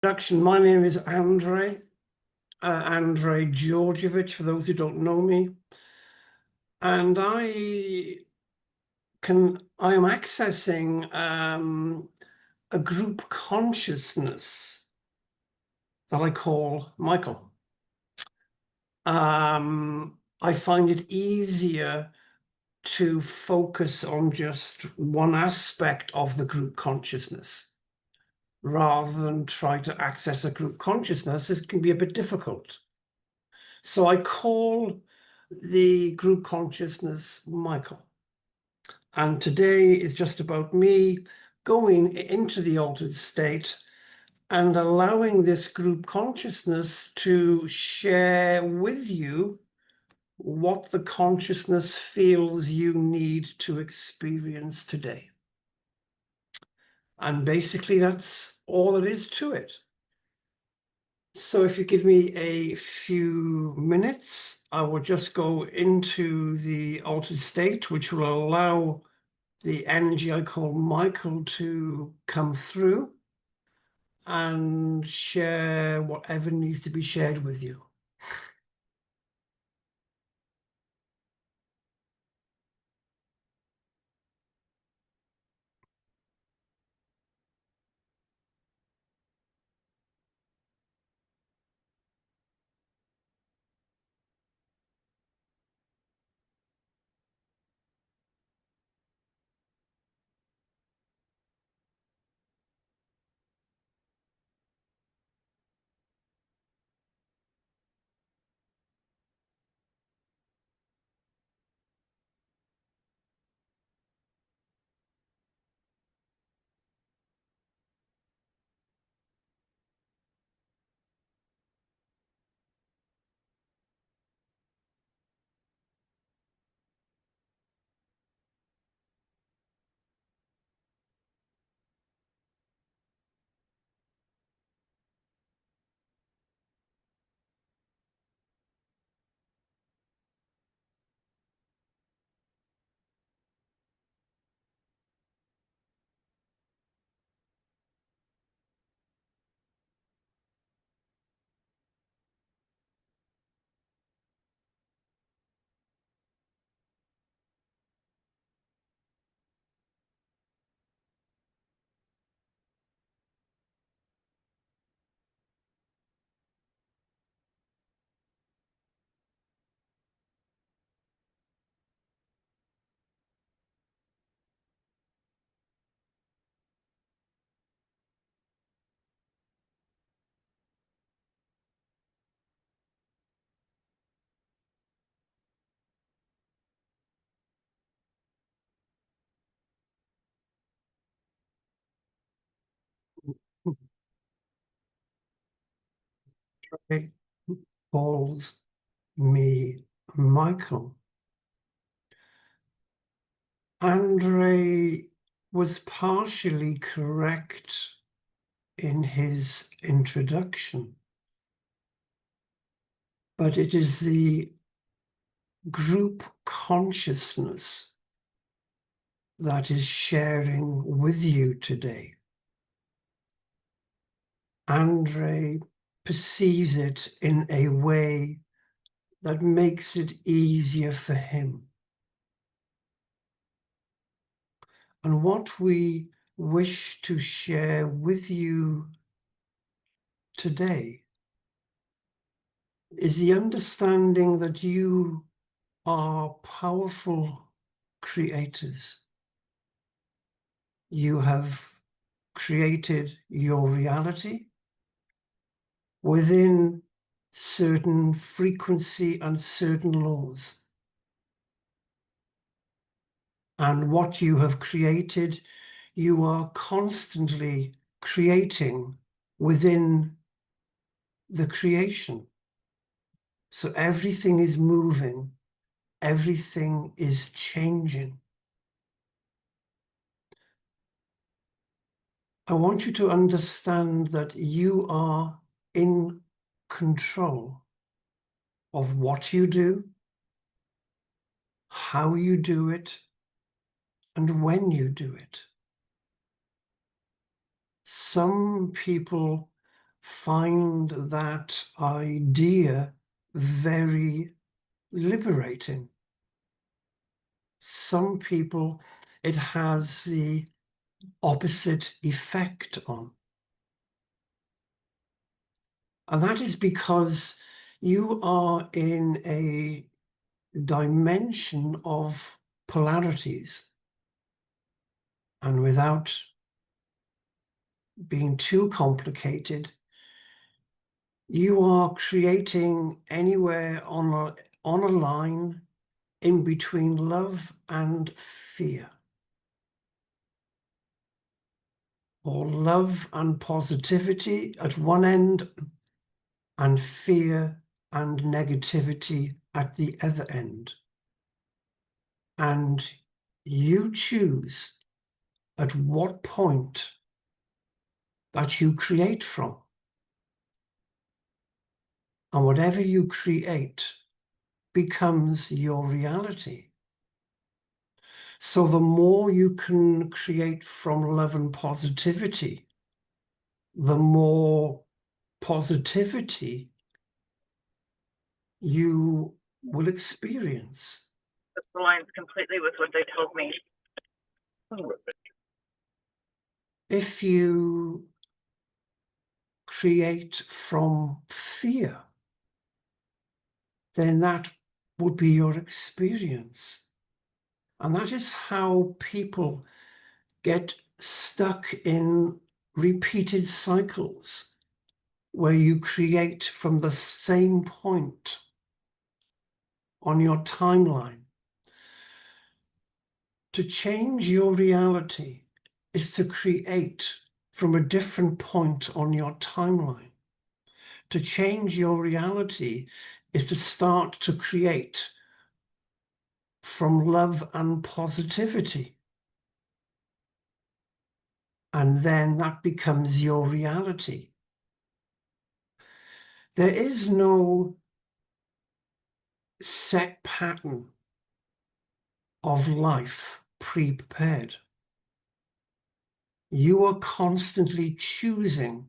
Introduction. My name is Andrei Georgievich, for those who don't know me. And I am accessing a group consciousness that I call Michael. I find it easier to focus on just one aspect of the group consciousness rather than try to access a group consciousness. It can be a bit difficult. So I call the group consciousness Michael. And today is just about me going into the altered state and allowing this group consciousness to share with you what the consciousness feels you need to experience today. And basically, that's all there is to it. So if you give me a few minutes, I will just go into the altered state, which will allow the energy I call Michael to come through and share whatever needs to be shared with you. It calls me Michael. Andrei was partially correct in his introduction, but it is the group consciousness that is sharing with you today. Andrei perceives it in a way that makes it easier for him. And what we wish to share with you today is the understanding that you are powerful creators. You have created your reality within certain frequency and certain laws. And what you have created, you are constantly creating within the creation. So everything is moving, everything is changing. I want you to understand that you are in control of what you do, how you do it, and when you do it. Some people find that idea very liberating. Some people, it has the opposite effect on. And that is because you are in a dimension of polarities. And without being too complicated, you are creating anywhere on a line in between love and fear, or love and positivity at one end, and fear and negativity at the other end. And you choose at what point that you create from. And whatever you create becomes your reality. So the more you can create from love and positivity, the more positivity you will experience. This aligns completely with what they told me. If you create from fear, then that would be your experience. And that is how people get stuck in repeated cycles where you create from the same point on your timeline. To change your reality is to create from a different point on your timeline. To change your reality is to start to create from love and positivity. And then that becomes your reality. There is no set pattern of life pre-prepared. You are constantly choosing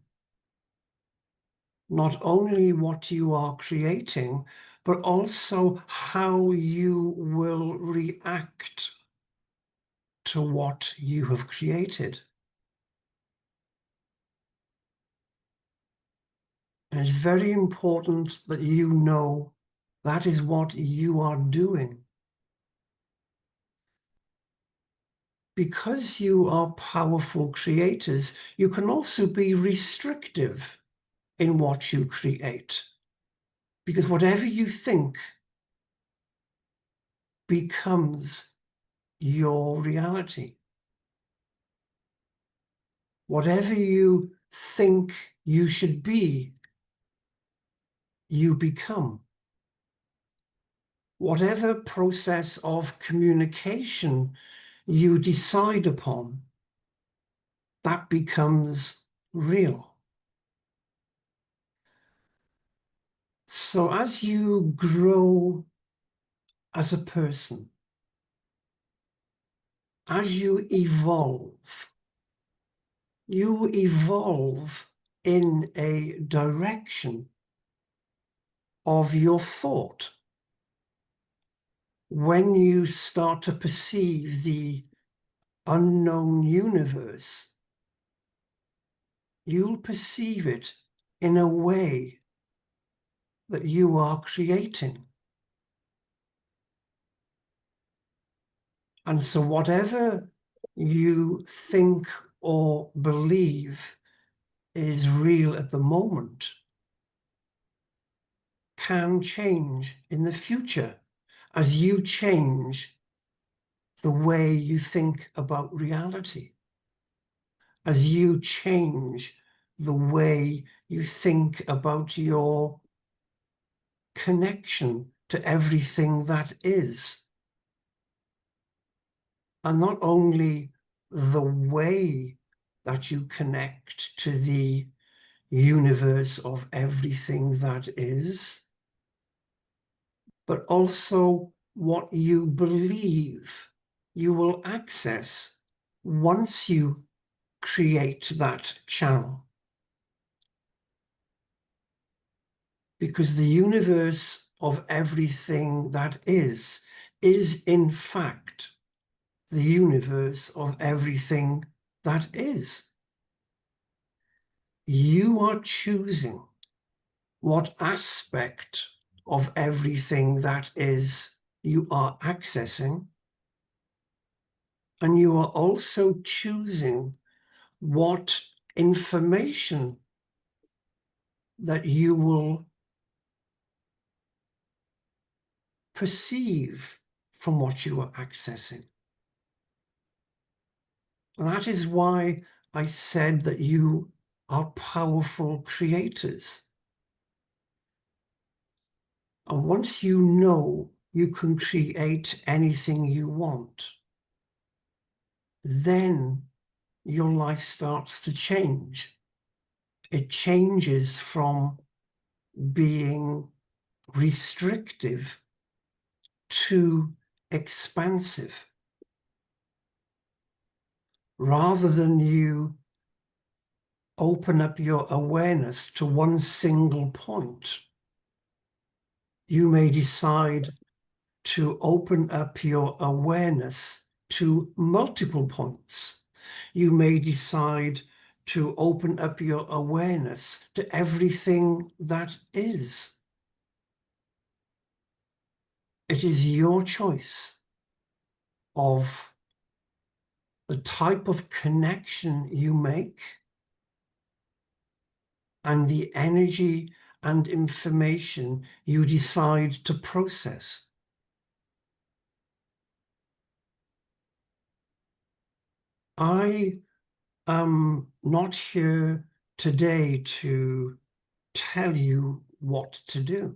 not only what you are creating, but also how you will react to what you have created. And it's very important that you know that is what you are doing. Because you are powerful creators, you can also be restrictive in what you create. Because whatever you think becomes your reality. Whatever you think you should be, you become. Whatever process of communication you decide upon, that becomes real. So as you grow as a person, as you evolve in a direction of your thought. When you start to perceive the unknown universe, you'll perceive it in a way that you are creating. And so whatever you think or believe is real at the moment can change in the future as you change the way you think about reality, as you change the way you think about your connection to everything that is. And not only the way that you connect to the universe of everything that is, but also what you believe you will access once you create that channel. because the universe of everything that is in fact the universe of everything that is. You are choosing what aspect of everything that is you are accessing, and you are also choosing what information that you will perceive from what you are accessing. And that is why I said that you are powerful creators. And once you know you can create anything you want, then your life starts to change. It changes from being restrictive to expansive. Rather than you open up your awareness to one single point, you may decide to open up your awareness to multiple points. You may decide to open up your awareness to everything that is. It is your choice of the type of connection you make and the energy and information you decide to process. I am not here today to tell you what to do.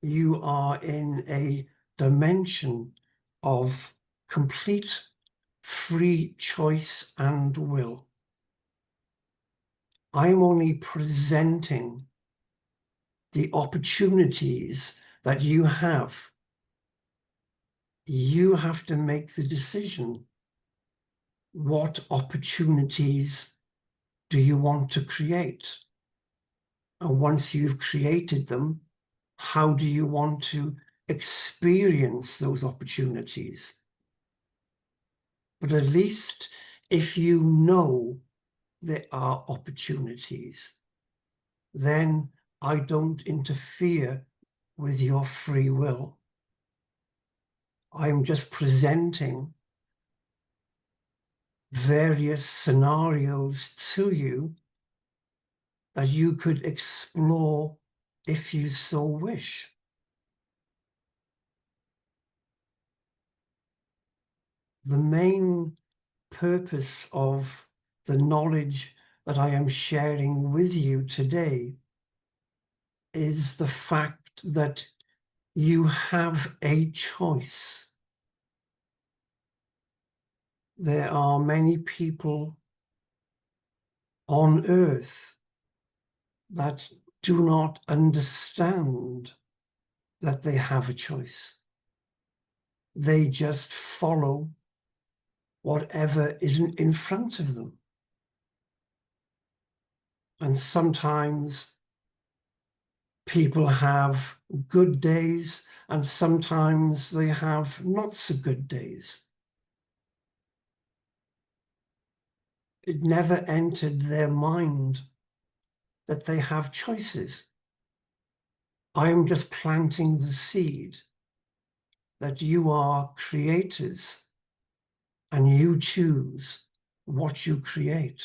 You are in a dimension of complete free choice and will. I'm only presenting the opportunities that you have. You have to make the decision. What opportunities do you want to create? And once you've created them, how do you want to experience those opportunities? But at least if you know there are opportunities, then I don't interfere with your free will. I'm just presenting various scenarios to you that you could explore if you so wish. The main purpose of the knowledge that I am sharing with you today is the fact that you have a choice. There are many people on earth that do not understand that they have a choice. They just follow whatever isn't in front of them. And sometimes people have good days and sometimes they have not so good days. It never entered their mind that they have choices. I am just planting the seed that you are creators and you choose what you create.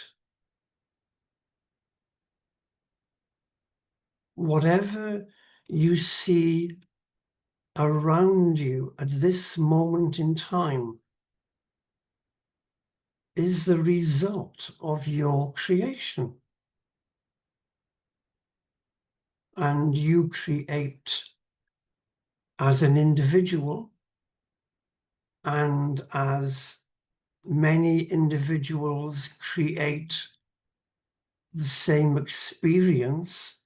Whatever you see around you at this moment in time is the result of your creation. And you create as an individual and as many individuals create the same experience,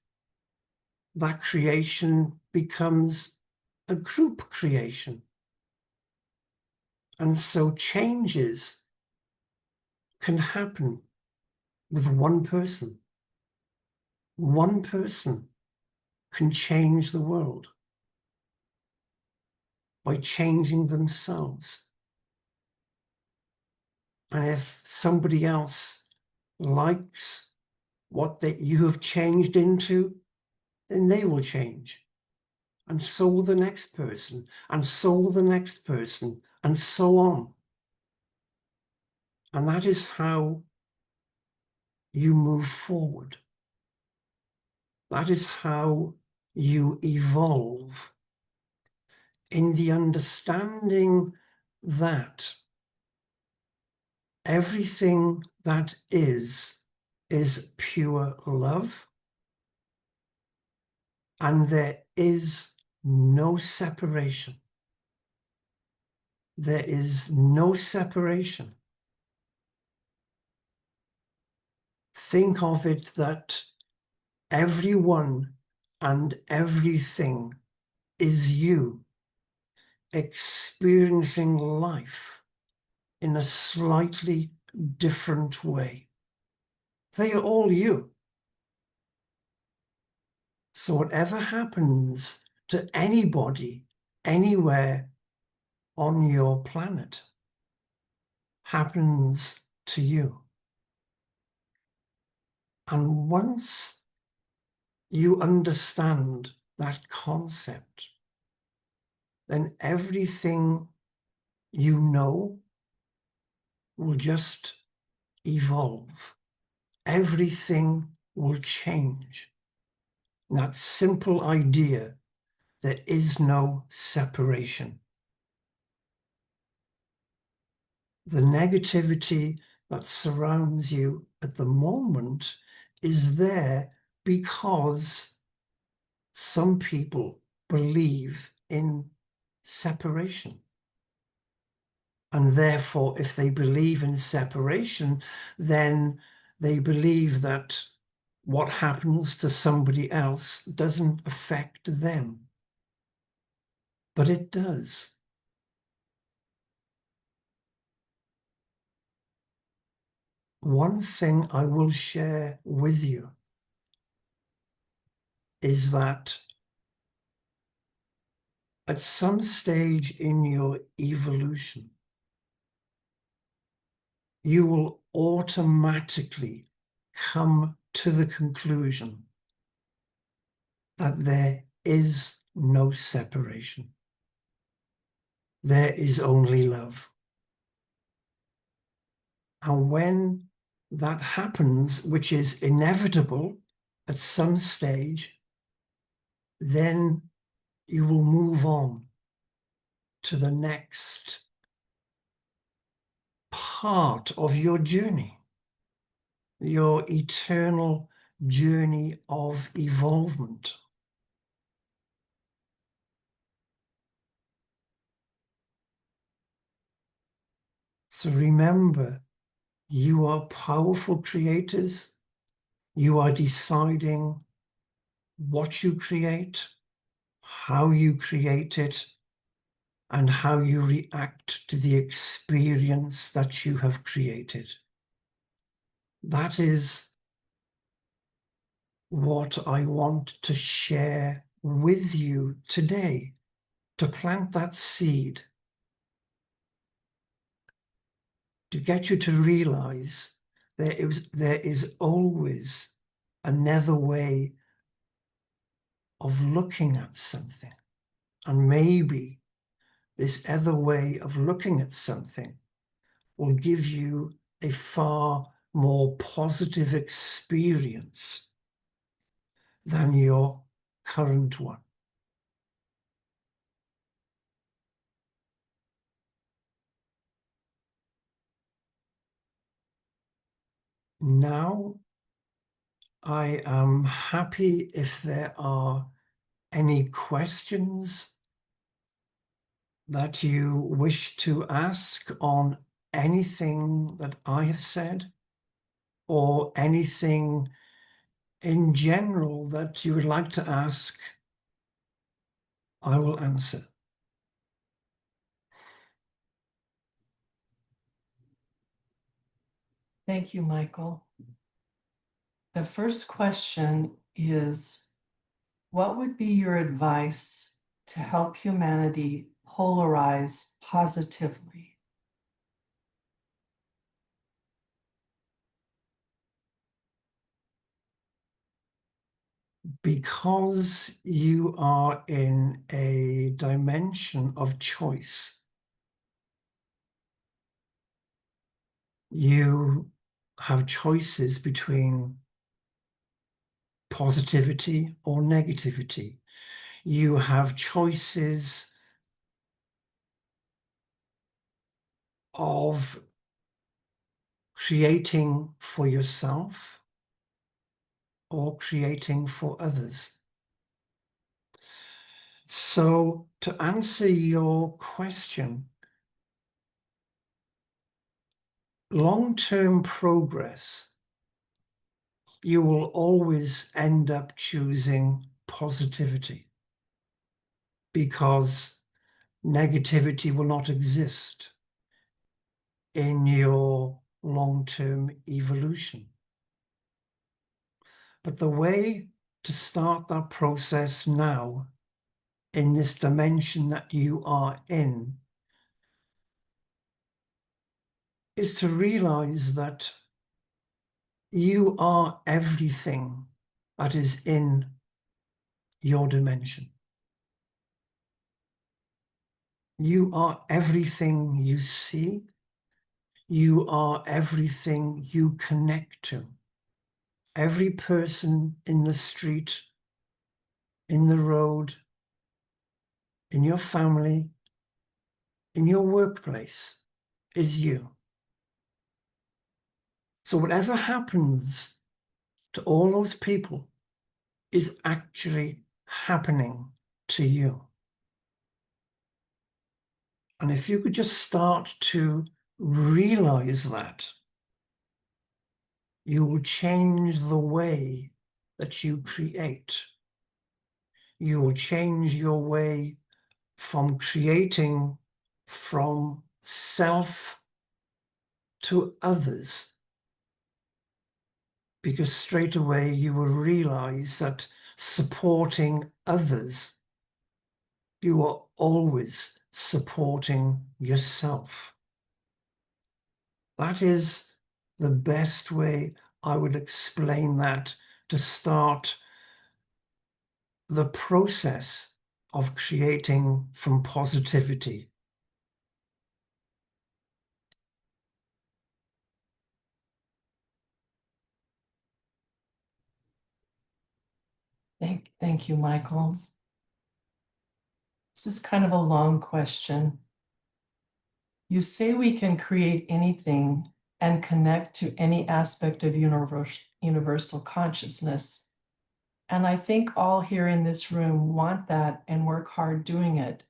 that creation becomes a group creation. And so changes can happen with one person. One person can change the world by changing themselves. And if somebody else likes what you have changed into, then they will change. And so will the next person, and so will the next person, and so on. And that is how you move forward. That is how you evolve, in the understanding that everything that is pure love, and there is no separation. There is no separation. Think of it that everyone and everything is you experiencing life in a slightly different way. They are all you. So whatever happens to anybody, anywhere on your planet, happens to you. And once you understand that concept, then everything you know will just evolve. Everything will change. That simple idea, there is no separation. The negativity that surrounds you at the moment is there because some people believe in separation. And therefore, if they believe in separation, then they believe that what happens to somebody else doesn't affect them. But it does. One thing I will share with you is that at some stage in your evolution, you will automatically come to the conclusion that there is no separation. There is only love. And when that happens, which is inevitable at some stage, then you will move on to the next part of your journey, your eternal journey of evolvement. So remember, you are powerful creators. You are deciding what you create, how you create it, and how you react to the experience that you have created. That is what I want to share with you today, to plant that seed, to get you to realize there is always another way of looking at something. And maybe this other way of looking at something will give you a far more positive experience than your current one. Now, I am happy if there are any questions that you wish to ask on anything that I have said, or anything in general that you would like to ask. I will answer. Thank you, Michael. The first question is, What would be your advice to help humanity polarize positively? Because you are in a dimension of choice, you have choices between positivity or negativity. You have choices of creating for yourself or creating for others. So, to answer your question, long-term progress, you will always end up choosing positivity because negativity will not exist in your long-term evolution. But the way to start that process now in this dimension that you are in is to realize that you are everything that is in your dimension. You are everything you see. You are everything you connect to. Every person in the street, in the road, in your family, in your workplace is you. So whatever happens to all those people is actually happening to you. And if you could just start to realize that, you will change the way that you create. You will change your way from creating from self to others. Because straight away you will realize that supporting others, you are always supporting yourself. That is the best way I would explain that to start the process of creating from positivity. Thank you, Michael. This is kind of a long question. You say we can create anything and connect to any aspect of universal consciousness. And I think all here in this room want that and work hard doing it.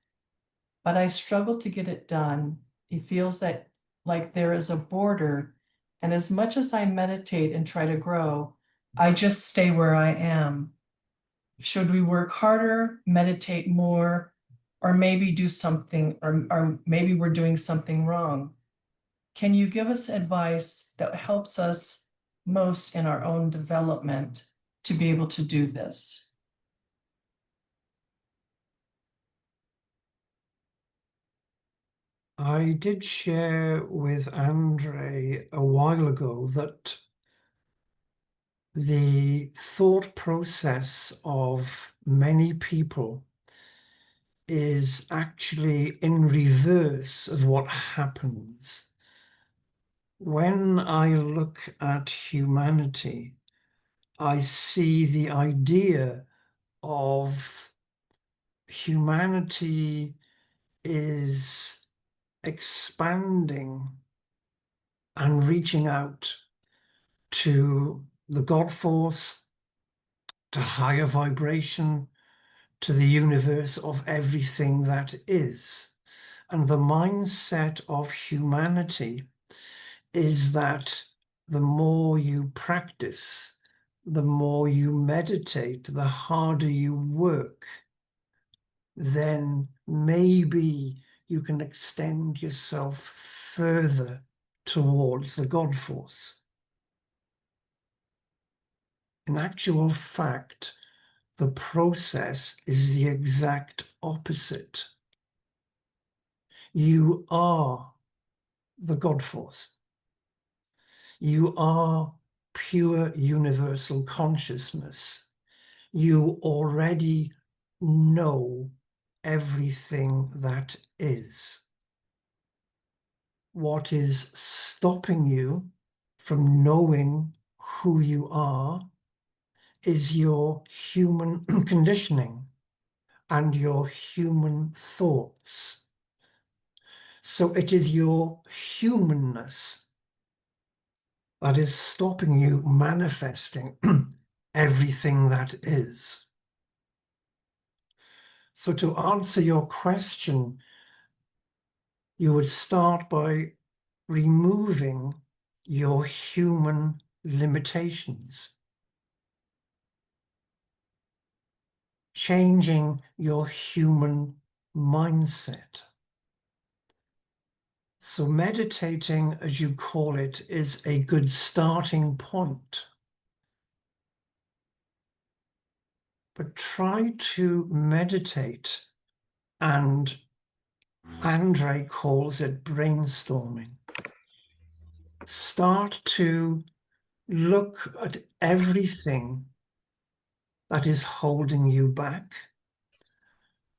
But I struggle to get it done. It feels that like there is a border. And as much as I meditate and try to grow, I just stay where I am. Should we work harder, meditate more, or maybe do something, or maybe we're doing something wrong? Can you give us advice that helps us most in our own development to be able to do this? I did share with Andre a while ago that the thought process of many people is actually in reverse of what happens. When I look at humanity, I see the idea of humanity is expanding and reaching out to the God force, to higher vibration, to the universe of everything that is. And the mindset of humanity is that the more you practice, the more you meditate, the harder you work, then maybe you can extend yourself further towards the God force. In actual fact, the process is the exact opposite. You are the God force. You are pure universal consciousness. You already know everything that is. What is stopping you from knowing who you are is your human conditioning and your human thoughts. So it is your humanness that is stopping you manifesting everything that is. So to answer your question, you would start by removing your human limitations, changing your human mindset. So meditating, as you call it, is a good starting point. But try to meditate, and Andre calls it brainstorming. Start to look at everything that is holding you back.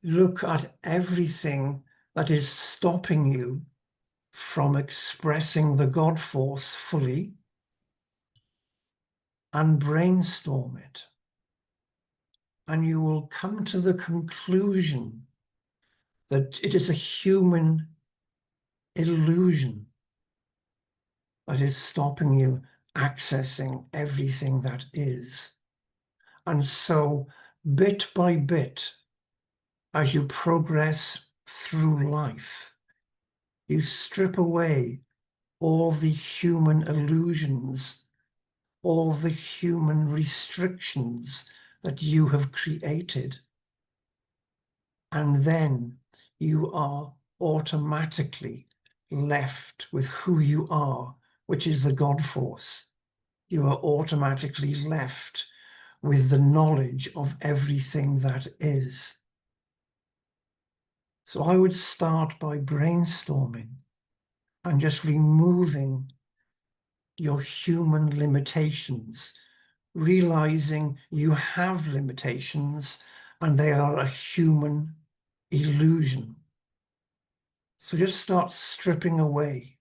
Look at everything that is stopping you from expressing the God force fully, and brainstorm it. And you will come to the conclusion that it is a human illusion that is stopping you accessing everything that is. And so, bit by bit, as you progress through life, you strip away all the human illusions, all the human restrictions that you have created. And then you are automatically left with who you are, which is the God force. You are automatically left with the knowledge of everything that is. So I would start by brainstorming and just removing your human limitations, realizing you have limitations and they are a human illusion. So just start stripping away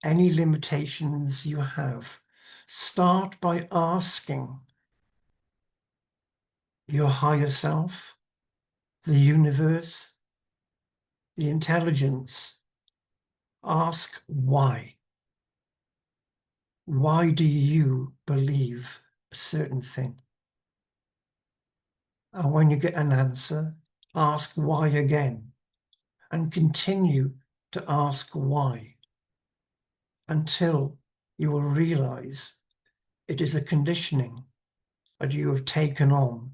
any limitations you have. Start by asking your higher self, the universe, the intelligence. Ask why. Why do you believe a certain thing? And when you get an answer, ask why again, and continue to ask why until you will realize it is a conditioning that you have taken on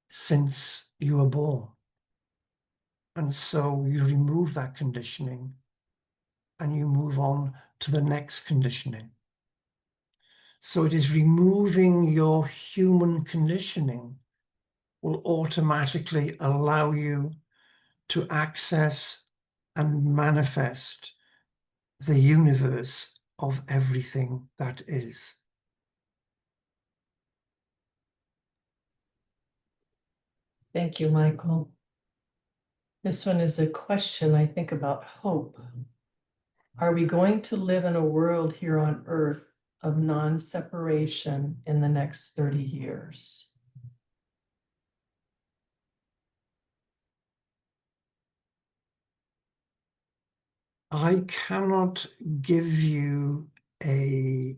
since you were born. And so you remove that conditioning and you move on to the next conditioning. So it is removing your human conditioning will automatically allow you to access and manifest the universe of everything that is. Thank you, Michael. This one is a question, I think, about hope. Are we going to live in a world here on Earth of non-separation in the next 30 years? I cannot give you a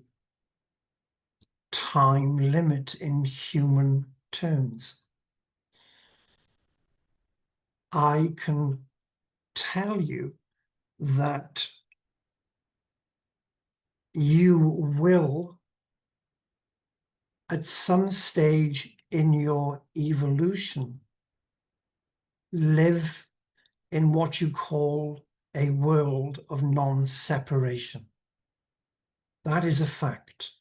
time limit in human terms. I can tell you that you will, at some stage in your evolution, live in what you call a world of non-separation. That is a fact.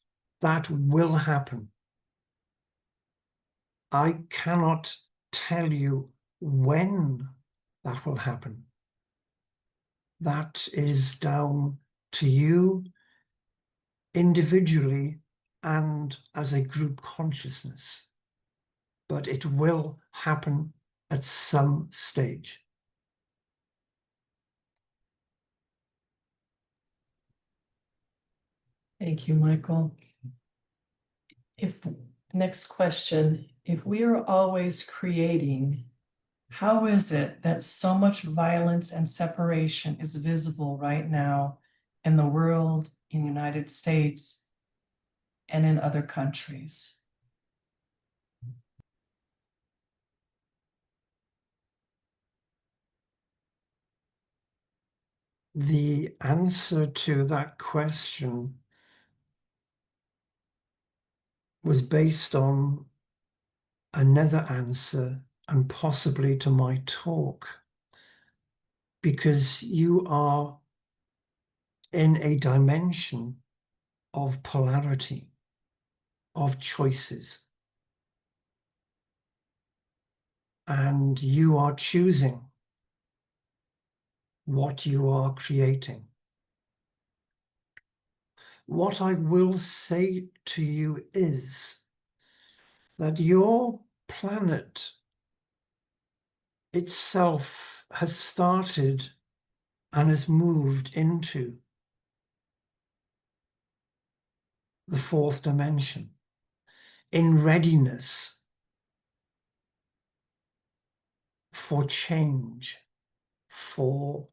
That will happen. I cannot tell you when that will happen. That is down to you individually and as a group consciousness. But it will happen at some stage. Thank you, Michael. Next question, if we are always creating, how is it that so much violence and separation is visible right now in the world, in the United States, and in other countries? The answer to that question was based on another answer and possibly to my talk, because you are in a dimension of polarity, of choices, and you are choosing what you are creating. What I will say to you is that your planet itself has started and has moved into the fourth dimension in readiness for change, for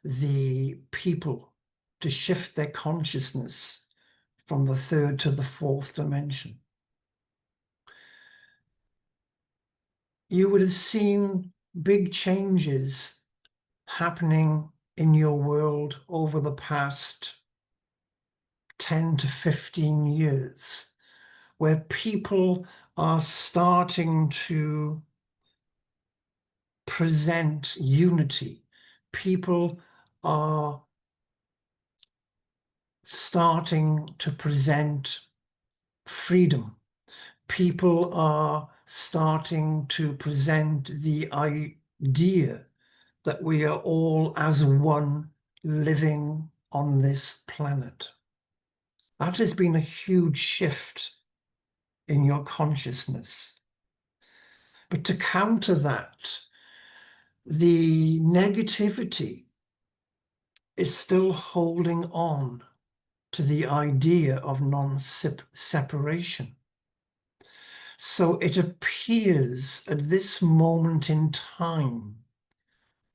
the people to shift their consciousness from the third to the fourth dimension. You would have seen big changes happening in your world over the past 10 to 15 years, where people are starting to present unity. People are starting to present freedom. People are starting to present the idea that we are all as one living on this planet. That has been a huge shift in your consciousness. But to counter that, the negativity is still holding on to the idea of non-separation. So it appears at this moment in time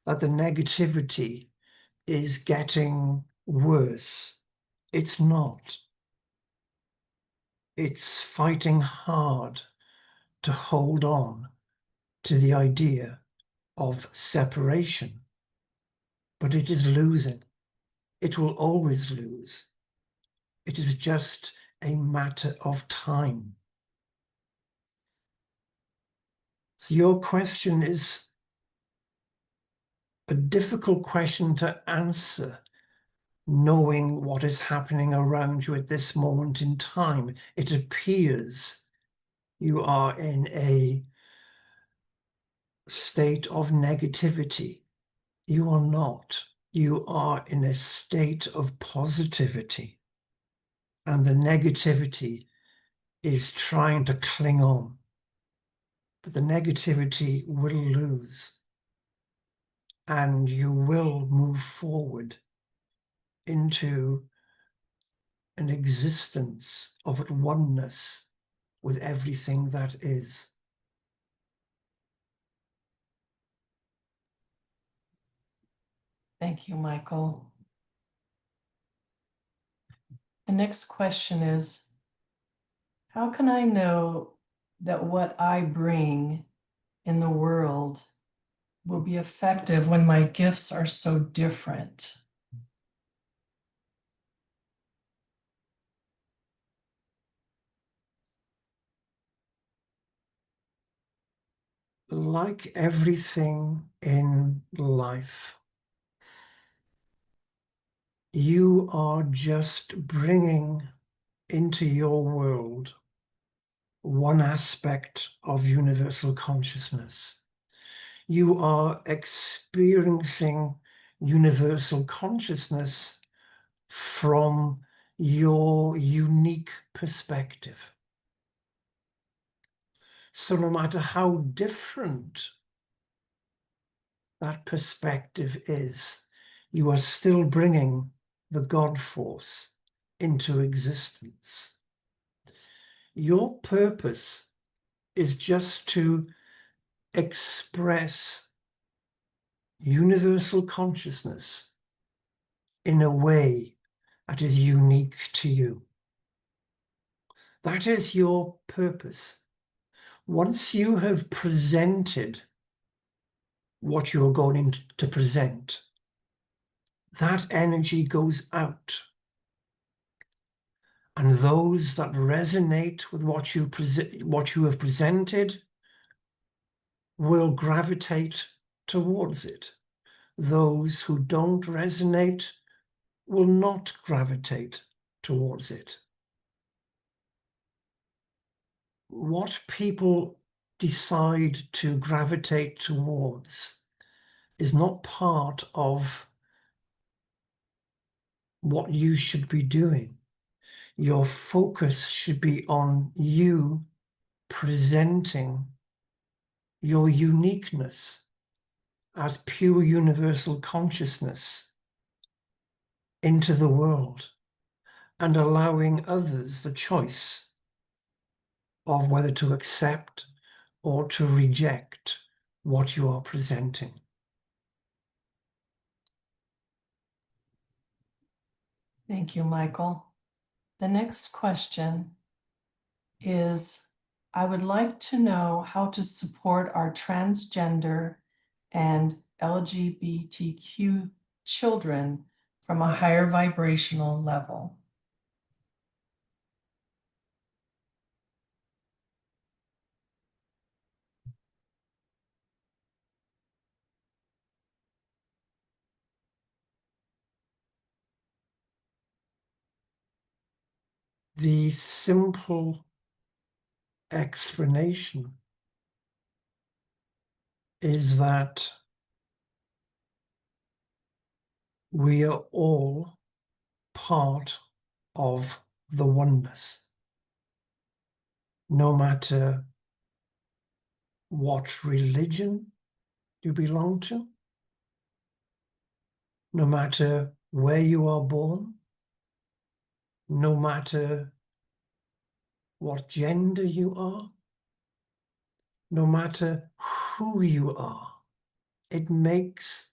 that the negativity is getting worse. It's not. It's fighting hard to hold on to the idea of separation, but it is losing. It will always lose. It is just a matter of time. So your question is a difficult question to answer, knowing what is happening around you at this moment in time. It appears you are in a state of negativity. You are not. You are in a state of positivity. And the negativity is trying to cling on. But the negativity will lose. And you will move forward into an existence of at oneness with everything that is. Thank you, Michael. The next question is, how can I know that what I bring in the world will be effective when my gifts are so different? Like everything in life, you are just bringing into your world one aspect of universal consciousness. You are experiencing universal consciousness from your unique perspective. So no matter how different that perspective is, you are still bringing the God force into existence. Your purpose is just to express universal consciousness in a way that is unique to you. That is your purpose. Once you have presented what you're going to present, that energy goes out. And those that resonate with what you have presented will gravitate towards it. Those who don't resonate will not gravitate towards it. What people decide to gravitate towards is not part of what you should be doing. Your focus should be on you presenting your uniqueness as pure universal consciousness into the world and allowing others the choice of whether to accept or to reject what you are presenting. Thank you, Michael. The next question is, I would like to know how to support our transgender and LGBTQ children from a higher vibrational level. The simple explanation is that we are all part of the oneness, no matter what religion you belong to, no matter where you are born, no matter what gender you are, no matter who you are. It makes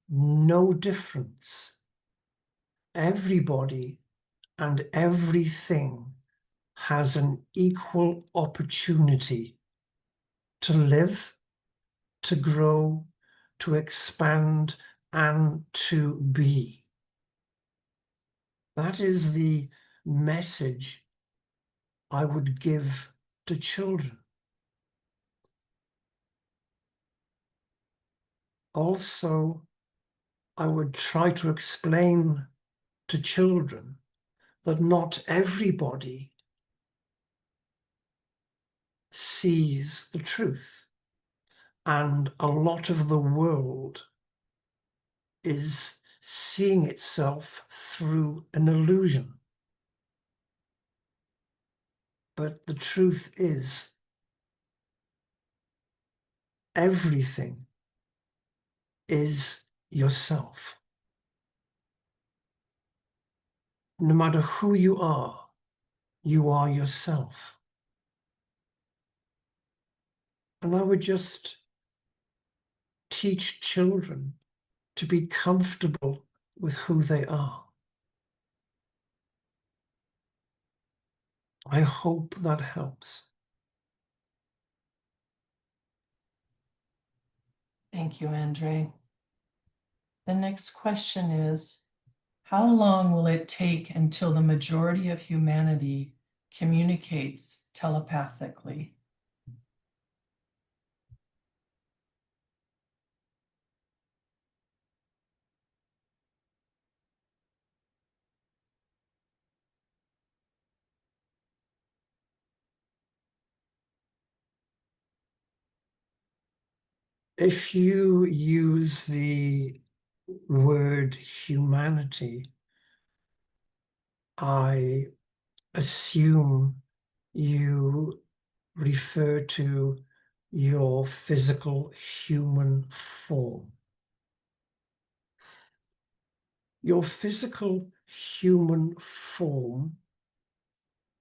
no difference. Everybody and everything has an equal opportunity to live, to grow, to expand, and to be. That is the message I would give to children. Also, I would try to explain to children that not everybody sees the truth, and a lot of the world is seeing itself through an illusion. But the truth is, everything is yourself. No matter who you are yourself. And I would just teach children to be comfortable with who they are. I hope that helps. Thank you, Andre. The next question is, how long will it take until the majority of humanity communicates telepathically? If you use the word humanity, I assume you refer to your physical human form. Your physical human form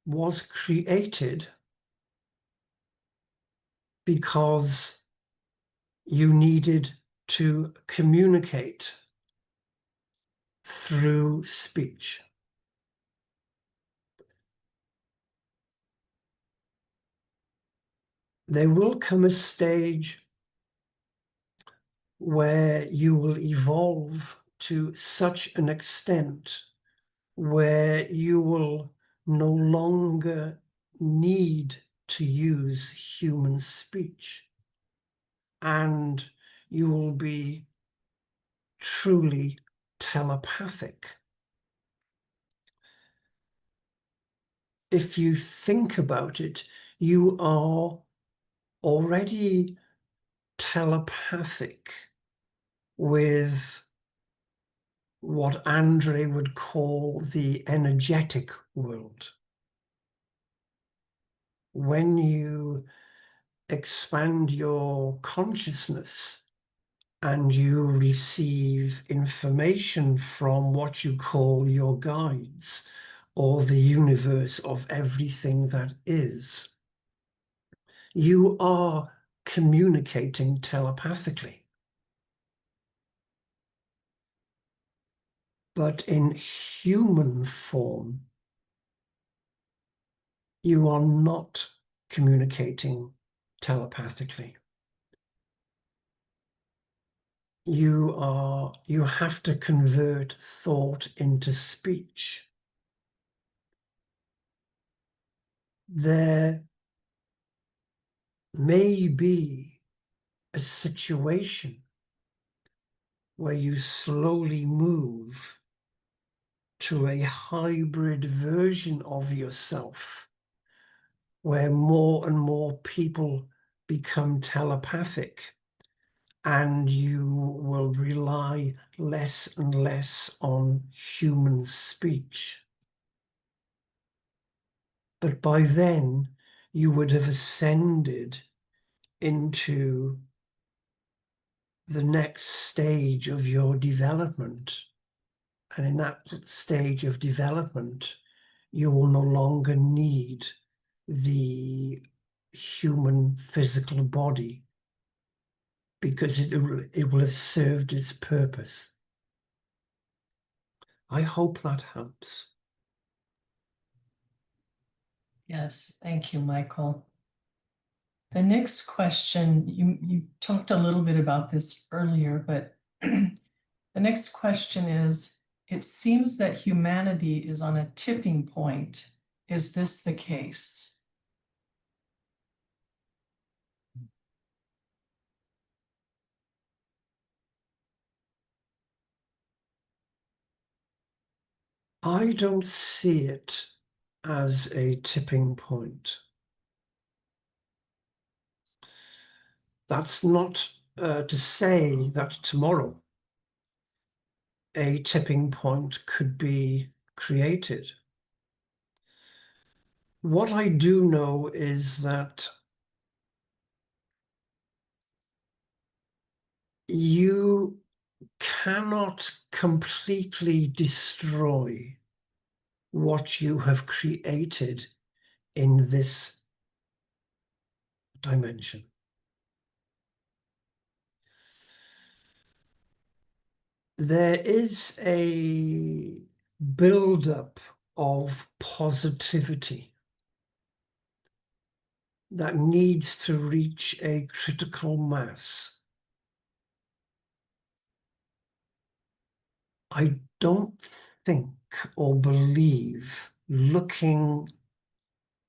was created because you needed to communicate through speech. There will come a stage where you will evolve to such an extent where you will no longer need to use human speech, and you will be truly telepathic. If you think about it, you are already telepathic with what Andre would call the energetic world. When you expand your consciousness and you receive information from what you call your guides, or the universe of everything that is, you are communicating telepathically. But in human form, you are not communicating telepathically. You have to convert thought into speech. There may be a situation where you slowly move to a hybrid version of yourself, where more and more people become telepathic, and you will rely less and less on human speech. But by then, you would have ascended into the next stage of your development. And in that stage of development, you will no longer need the human physical body, because it will have served its purpose. I hope that helps. Yes, thank you, Michael. The next question, you talked a little bit about this earlier, but the next question is, it seems that humanity is on a tipping point. Is this the case? I don't see it as a tipping point. That's not to say that tomorrow a tipping point could be created. What I do know is that you cannot completely destroy what you have created in this dimension. There is a buildup of positivity that needs to reach a critical mass. I don't think or believe, looking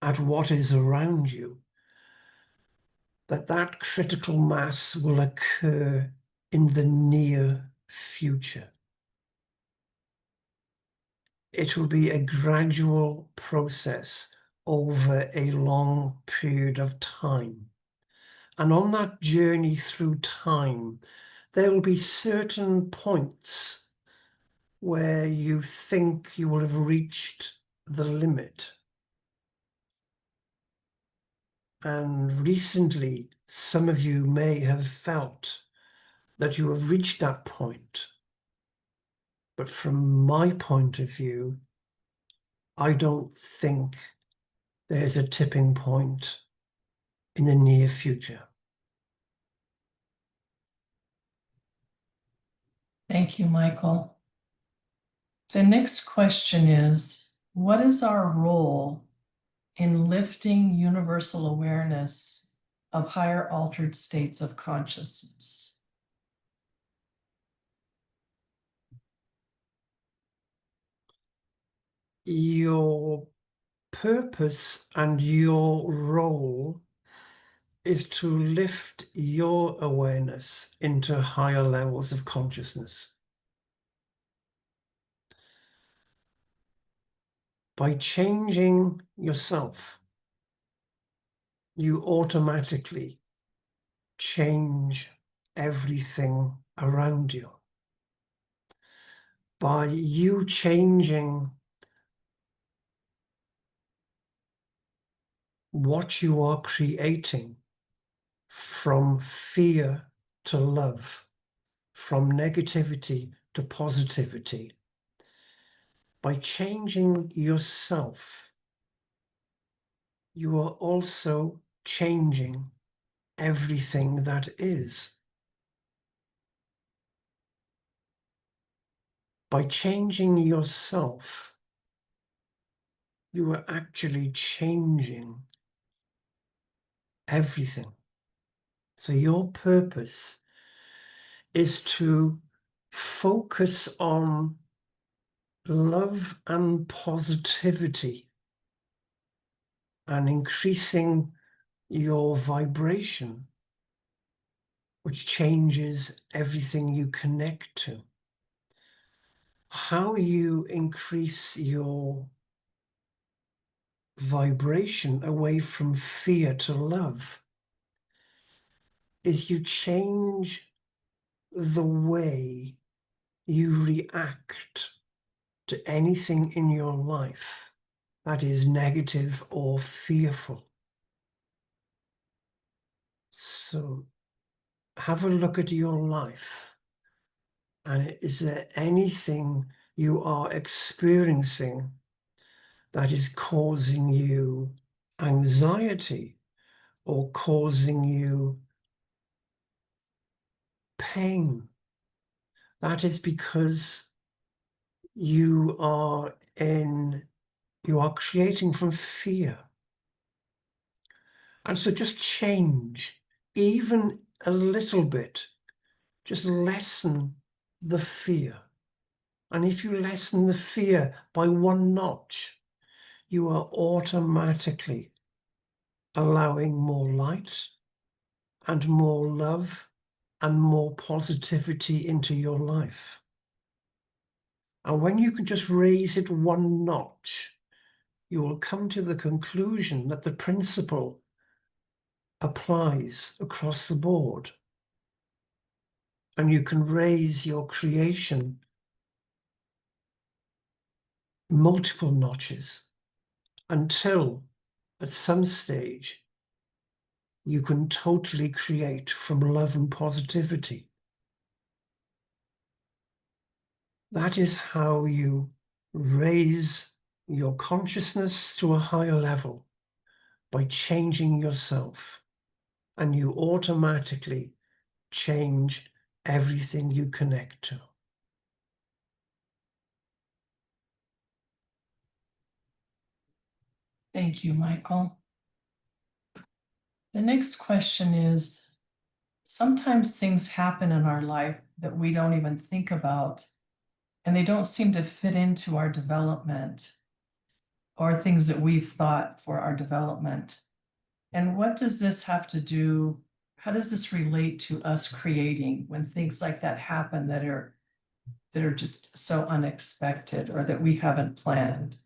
at what is around you, that that critical mass will occur in the near future. It will be a gradual process over a long period of time. And on that journey through time, there will be certain points where you think you will have reached the limit. And recently, some of you may have felt that you have reached that point. But from my point of view, I don't think there's a tipping point in the near future. Thank you, Michael. The next question is, what is our role in lifting universal awareness of higher altered states of consciousness? Your purpose and your role is to lift your awareness into higher levels of consciousness. By changing yourself, you automatically change everything around you. By you changing what you are creating from fear to love, from negativity to positivity, by changing yourself, you are also changing everything that is. By changing yourself, you are actually changing everything. So your purpose is to focus on love and positivity and increasing your vibration, which changes everything you connect to. How you increase your vibration away from fear to love is you change the way you react to anything in your life that is negative or fearful. So have a look at your life, and is there anything you are experiencing that is causing you anxiety or causing you pain? That is because you are creating from fear. And so just change, even a little bit, just lessen the fear. And if you lessen the fear by 1 notch, you are automatically allowing more light and more love and more positivity into your life. And when you can just raise it 1 notch, you will come to the conclusion that the principle applies across the board. And you can raise your creation multiple notches until at some stage you can totally create from love and positivity. That is how you raise your consciousness to a higher level, by changing yourself, and you automatically change everything you connect to. Thank you, Michael. The next question is, sometimes things happen in our life that we don't even think about, and they don't seem to fit into our development or things that we've thought for our development. And what does this have to do? How does this relate to us creating when things like that happen that are just so unexpected or that we haven't planned?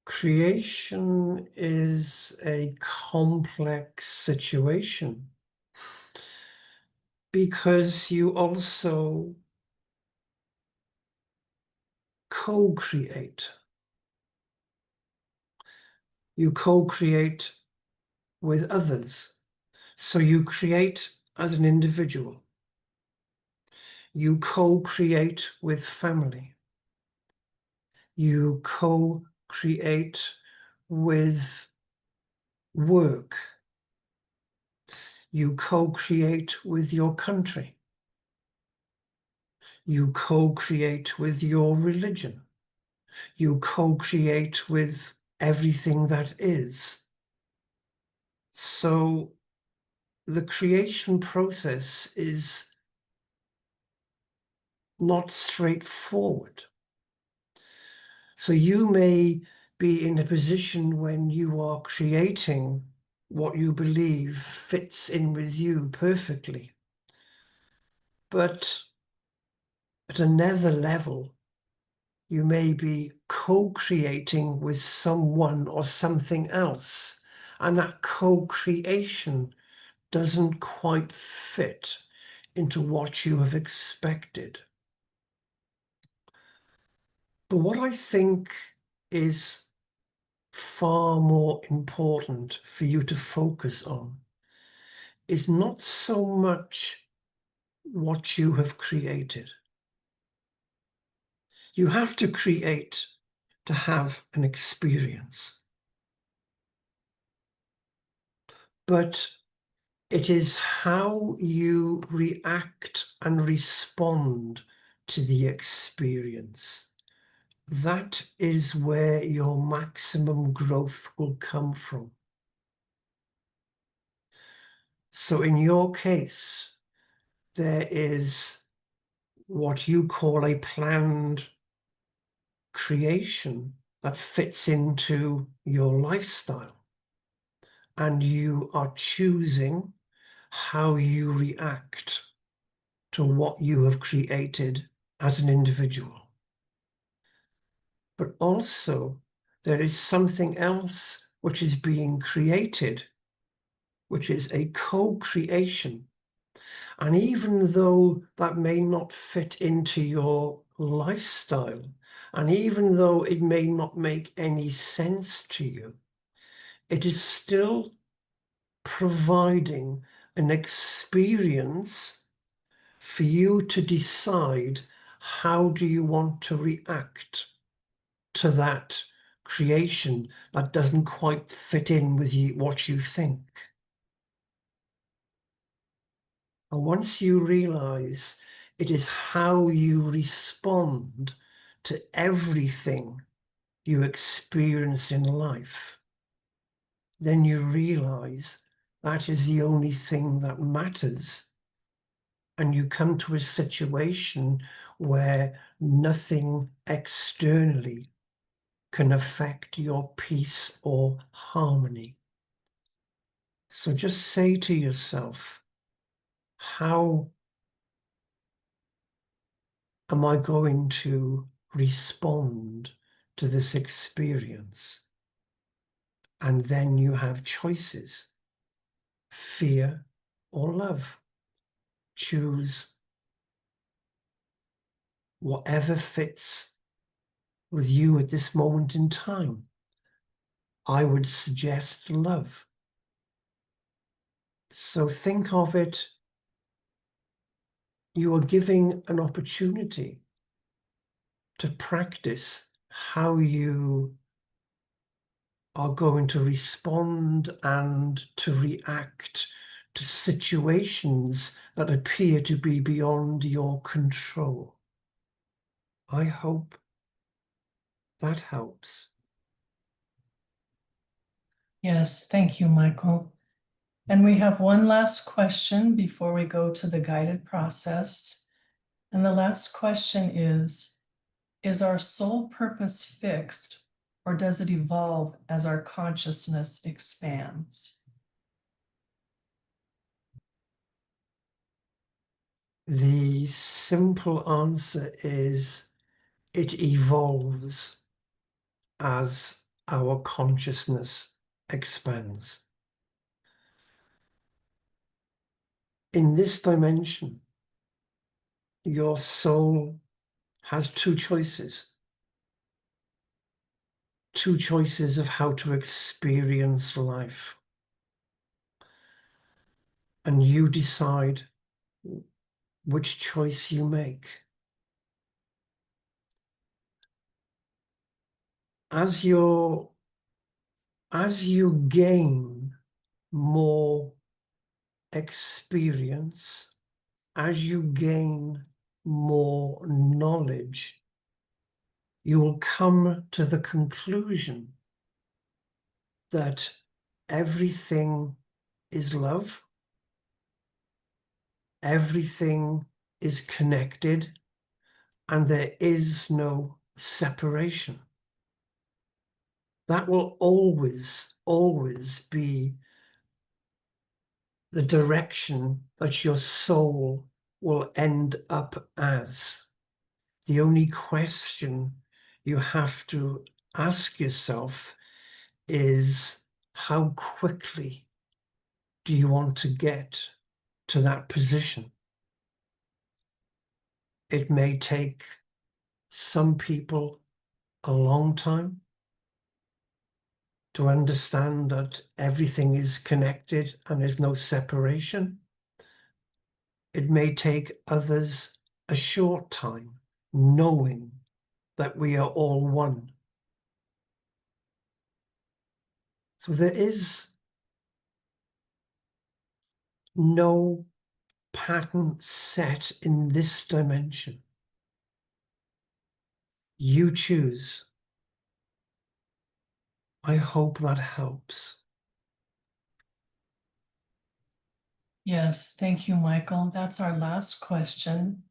Creation is a complex situation because you also co-create. You co-create with others. So you create as an individual. You co-create with family. You co-create with work. You co-create with your country. You co-create with your religion. You co-create with everything that is. So the creation process is not straightforward. So you may be in a position when you are creating what you believe fits in with you perfectly. But at another level, you may be co-creating with someone or something else, and that co-creation doesn't quite fit into what you have expected. But what I think is far more important for you to focus on is not so much what you have created. You have to create to have an experience. But it is how you react and respond to the experience. That is where your maximum growth will come from. So in your case, there is what you call a planned creation that fits into your lifestyle. And you are choosing how you react to what you have created as an individual. But also, there is something else which is being created, which is a co-creation. And even though that may not fit into your lifestyle, and even though it may not make any sense to you, it is still providing an experience for you to decide how do you want to react to that creation that doesn't quite fit in with what you think. And once you realize it is how you respond to everything you experience in life, then you realize that is the only thing that matters. And you come to a situation where nothing externally can affect your peace or harmony. So just say to yourself, how am I going to respond to this experience? And then you have choices, fear or love. Choose whatever fits with you at this moment in time. I would suggest love. So think of it, you are giving an opportunity to practice how you are going to respond and to react to situations that appear to be beyond your control. I hope that helps. Yes, thank you, Michael. And we have one last question before we go to the guided process. And the last question is our soul purpose fixed, or does it evolve as our consciousness expands? The simple answer is it evolves as our consciousness expands. In this dimension, your soul has two choices of how to experience life. And you decide which choice you make. As you gain more experience, as you gain more knowledge, you will come to the conclusion that everything is love, everything is connected, and there is no separation. That will always, always be the direction that your soul will end up as. The only question you have to ask yourself is, how quickly do you want to get to that position? It may take some people a long time to understand that everything is connected and there's no separation. It may take others a short time, knowing that we are all one. So there is no pattern set in this dimension. You choose. I hope that helps. Yes, thank you, Michael. That's our last question.